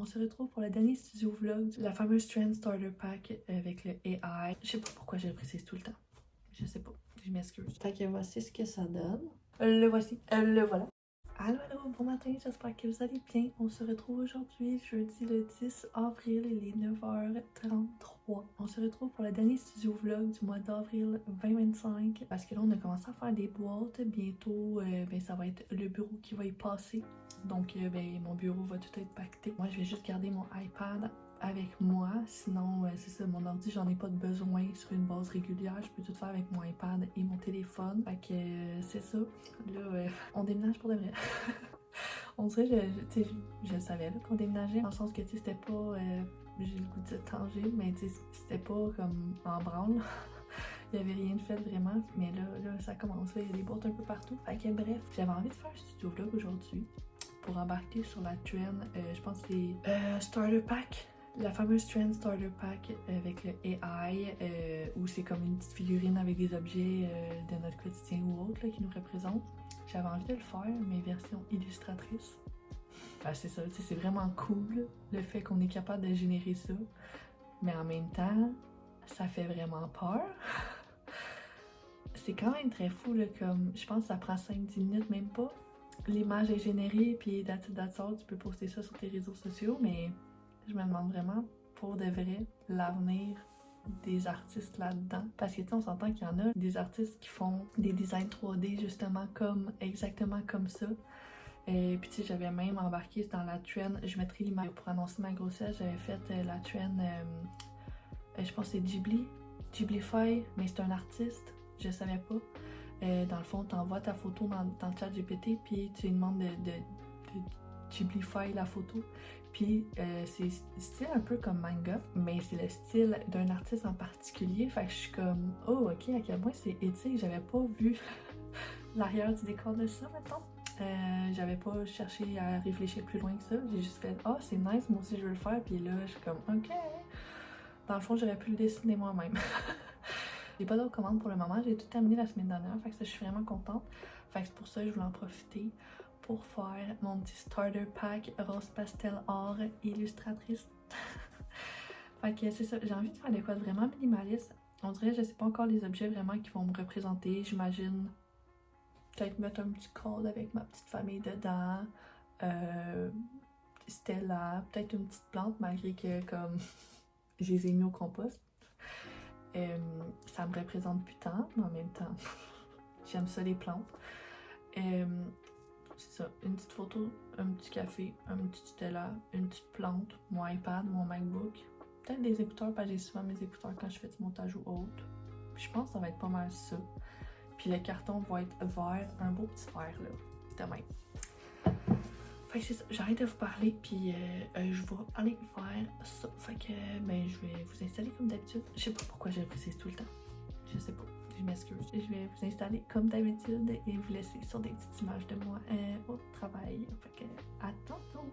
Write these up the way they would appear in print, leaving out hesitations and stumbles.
se retrouve pour le dernier studio vlog, la fameuse Trend Starter Pack avec le AI. Je sais pas pourquoi je le précise tout le temps. Je sais pas, je m'excuse. Fait que voici ce que ça donne. Le voici, le voilà. Allô, allô, bon matin, j'espère que vous allez bien. On se retrouve aujourd'hui, jeudi le 10 avril, il est 9h33. On se retrouve pour le dernier studio vlog du mois d'avril 2025. Parce que là, on a commencé à faire des boîtes. Bientôt, ça va être le bureau qui va y passer. Donc, mon bureau va tout être pacté. Moi, je vais juste garder mon iPad avec moi, sinon c'est ça, mon ordi j'en ai pas de besoin sur une base régulière, je peux tout faire avec mon iPad et mon téléphone, fait que c'est ça, là on déménage pour de vrai. On dirait, je le savais qu'on déménageait, dans le sens que c'était pas, j'ai le goût de dire tangible, mais c'était pas comme en branle. Il y avait rien de fait vraiment, mais là ça commence, il y a des boîtes un peu partout. Fait que bref, j'avais envie de faire un studio vlog aujourd'hui pour embarquer sur la trend, je pense que c'est Starter Pack. La fameuse Trend Starter Pack avec le AI, où c'est comme une petite figurine avec des objets de notre quotidien ou autre là, qui nous représentent. J'avais envie de le faire, mais version illustratrice. Enfin, c'est ça, c'est vraiment cool le fait qu'on est capable de générer ça, mais en même temps, ça fait vraiment peur. C'est quand même très fou, là, comme je pense que ça prend 5-10 minutes, même pas. L'image est générée, puis that's all, tu peux poster ça sur tes réseaux sociaux, mais je me demande vraiment, pour de vrai, l'avenir des artistes là-dedans. Parce que tu sais, on s'entend qu'il y en a des artistes qui font des designs 3D justement exactement comme ça. Et puis tu sais, j'avais même embarqué dans la trend, je mettrai l'image pour annoncer ma grossesse, j'avais fait la trend, je pense que c'est Ghiblify, mais c'est un artiste, je savais pas. Dans le fond, t'envoies ta photo dans le chat GPT, puis tu lui demandes de Ghiblify la photo. Puis c'est style un peu comme manga, mais c'est le style d'un artiste en particulier. Fait que je suis comme, oh ok, à quel point c'est éthique. J'avais pas vu l'arrière du décor de ça, mettons. J'avais pas cherché à réfléchir plus loin que ça. J'ai juste fait, oh c'est nice, moi aussi je veux le faire. Puis là, je suis comme, ok. Dans le fond, j'aurais pu le dessiner moi-même. J'ai pas d'autres commandes pour le moment. J'ai tout terminé la semaine dernière. Fait que ça, je suis vraiment contente. Fait que c'est pour ça que je voulais en profiter pour faire mon petit starter pack rose pastel or illustratrice. Fait que c'est ça, j'ai envie de faire des quoi de vraiment minimaliste. On dirait, je sais pas encore les objets vraiment qui vont me représenter. J'imagine peut-être mettre un petit code avec ma petite famille dedans. Stella, peut-être une petite plante malgré que comme je les ai mis au compost. Ça me représente plus tant, mais en même temps, j'aime ça les plantes. C'est ça, une petite photo, un petit café, un petit Stella, une petite plante, mon iPad, mon MacBook. Peut-être des écouteurs, parce que j'ai souvent mes écouteurs quand je fais du montage ou autre. Puis je pense que ça va être pas mal ça. Puis le carton va être vert, un beau petit vert là, de même. Fait que c'est ça, j'arrête de vous parler, puis je vais aller faire ça. Fait que je vais vous installer comme d'habitude. Je sais pas pourquoi je le précise tout le temps. Je sais pas. Je m'excuse. Je vais vous installer comme d'habitude et vous laisser sur des petites images de moi au travail. Fait que à tantôt!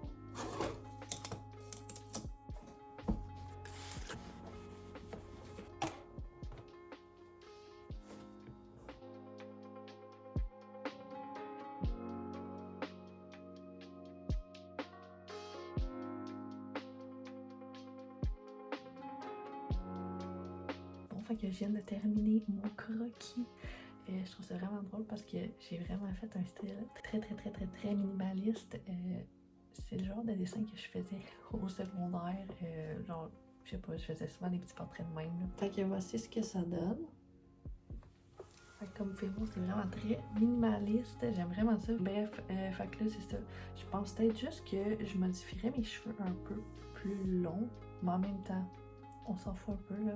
Fait que je viens de terminer mon croquis. Je trouve ça vraiment drôle parce que j'ai vraiment fait un style très minimaliste. C'est le genre de dessin que je faisais au secondaire. Genre, je sais pas, je faisais souvent des petits portraits de même. Là. Fait que voici ce que ça donne. Fait que comme vous pouvez voir, c'est vraiment très minimaliste. J'aime vraiment ça. Bref, fait que là, c'est ça. Je pense peut-être juste que je modifierais mes cheveux un peu plus longs, mais en même temps, on s'en fout un peu là.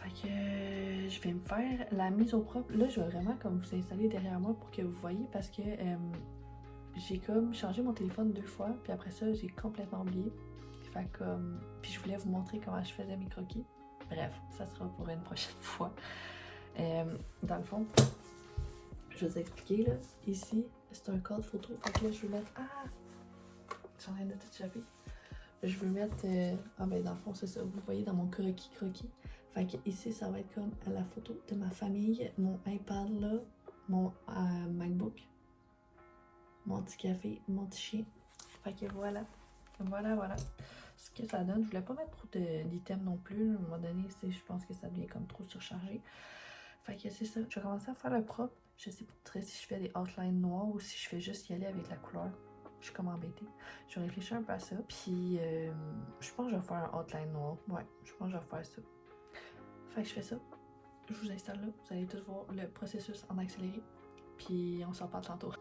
Fait que je vais me faire la mise au propre. Là, je vais vraiment comme vous installer derrière moi pour que vous voyez parce que j'ai comme changé mon téléphone 2 fois, puis après ça, j'ai complètement oublié. Fait comme... Puis je voulais vous montrer comment je faisais mes croquis. Bref, ça sera pour une prochaine fois. Dans le fond, je vais vous expliquer là. Ici, c'est un code photo. Fait que là, je vais mettre... Ah! J'en ai de tout échappé. Je veux mettre... dans le fond, c'est ça. Vous voyez dans mon croquis. Fait que ici, ça va être comme la photo de ma famille, mon iPad là, mon MacBook, mon petit café, mon petit chien. Fait que voilà. Voilà ce que ça donne. Je voulais pas mettre trop d'items non plus. À un moment donné, je pense que ça devient comme trop surchargé. Fait que c'est ça. Je vais commencer à faire le propre. Je sais pas très si je fais des outlines noirs ou si je fais juste y aller avec la couleur. Je suis comme embêtée. Je vais réfléchir un peu à ça. Puis je pense que je vais faire un outline noir. Ouais, je pense que je vais faire ça. Fait que je fais ça. Je vous installe là. Vous allez tous voir le processus en accéléré. Puis on s'en parle tantôt.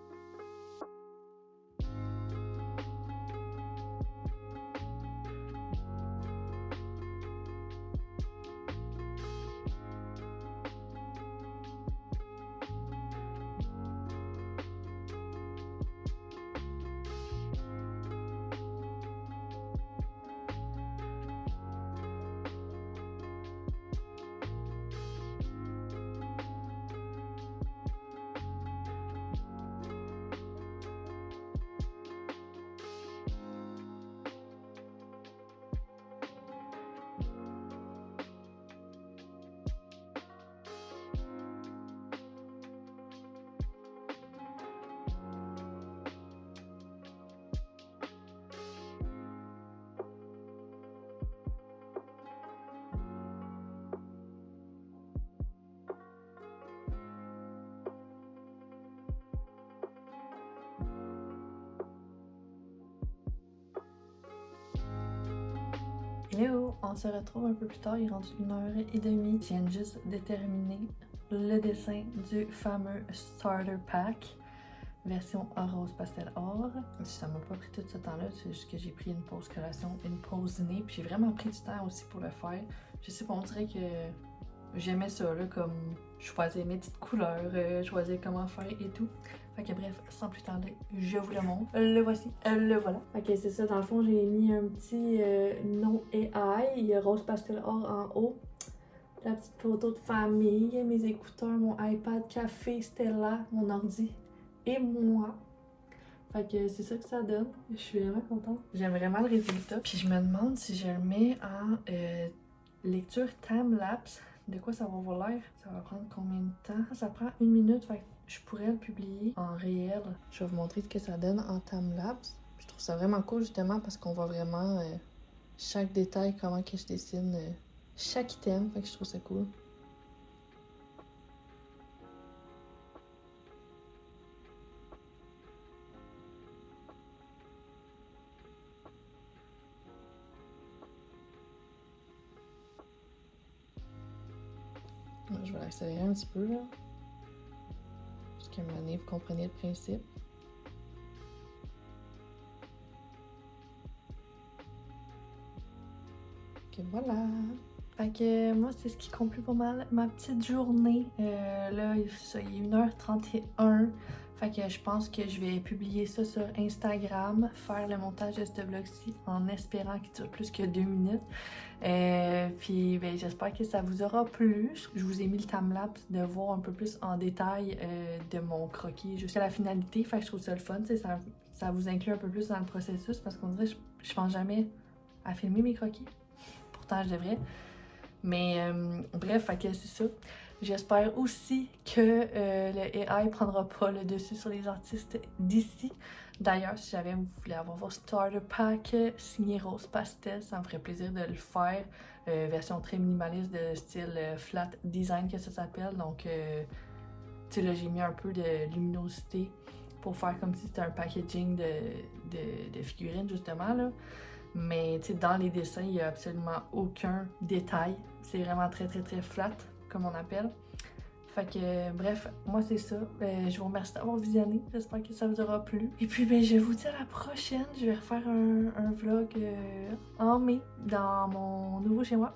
Hello, on se retrouve un peu plus tard, il est rendu 1h30. Je viens juste de terminer le dessin du fameux Starter Pack version rose pastel or. Ça m'a pas pris tout ce temps-là, c'est juste que j'ai pris une pause collation, une pause dîner, puis j'ai vraiment pris du temps aussi pour le faire. Je sais pas, on dirait que j'aimais ça, là, comme choisir mes petites couleurs, choisir comment faire et tout. Fait que bref, sans plus tarder, je vous le montre. Le voici, le voilà. Ok, c'est ça, dans le fond, j'ai mis un petit nom AI. Il y a rose pastel or en haut. La petite photo de famille, mes écouteurs, mon iPad, café, Stella, mon ordi et moi. Fait que c'est ça que ça donne. Je suis vraiment contente. J'aime vraiment le résultat. Puis je me demande si je le mets en lecture time-lapse. De quoi ça va avoir l'air? Ça va prendre combien de temps? Ça prend 1 minute, fait que je pourrais le publier en réel. Je vais vous montrer ce que ça donne en time-lapse. Je trouve ça vraiment cool justement parce qu'on voit vraiment chaque détail, comment que je dessine chaque item. Fait que je trouve ça cool. Je vais l'accélérer un petit peu là. Jusqu'à un moment donné, vous comprenez le principe. Ok, voilà. Fait que moi, c'est ce qui conclut pas mal ma petite journée. Là, il est 1h31. Fait que je pense que je vais publier ça sur Instagram, faire le montage de ce vlog-ci en espérant qu'il dure plus que 2 minutes. Puis ben, j'espère que ça vous aura plu. Je vous ai mis le timelapse de voir un peu plus en détail de mon croquis jusqu'à la finalité. Fait que je trouve ça le fun. Ça vous inclut un peu plus dans le processus parce qu'on dirait que je pense jamais à filmer mes croquis. Pourtant, je devrais. Mais bref, fait que c'est ça. J'espère aussi que le AI prendra pas le dessus sur les artistes d'ici. D'ailleurs, si jamais vous voulez avoir vos starter pack signé rose pastel, ça me ferait plaisir de le faire. Version très minimaliste de style flat design que ça s'appelle. Donc, tu sais, là, j'ai mis un peu de luminosité pour faire comme si c'était un packaging de figurines, justement, là. Mais tu sais, dans les dessins, il n'y a absolument aucun détail. C'est vraiment très flat, comme on appelle. Fait que bref, moi c'est ça. Je vous remercie d'avoir visionné. J'espère que ça vous aura plu. Et puis ben, je vous dis à la prochaine. Je vais refaire un vlog en mai dans mon nouveau chez moi.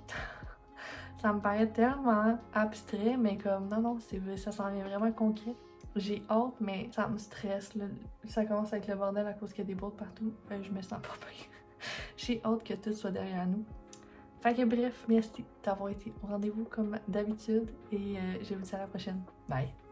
Ça me paraît tellement abstrait, mais comme non, ça s'en vient vraiment concret. J'ai hâte, mais ça me stresse. Là. Ça commence avec le bordel à cause qu'il y a des bottes partout. Je me sens pas bien. J'ai hâte que tout soit derrière nous. Fait que bref, merci d'avoir été au rendez-vous comme d'habitude et je vous dis à la prochaine. Bye!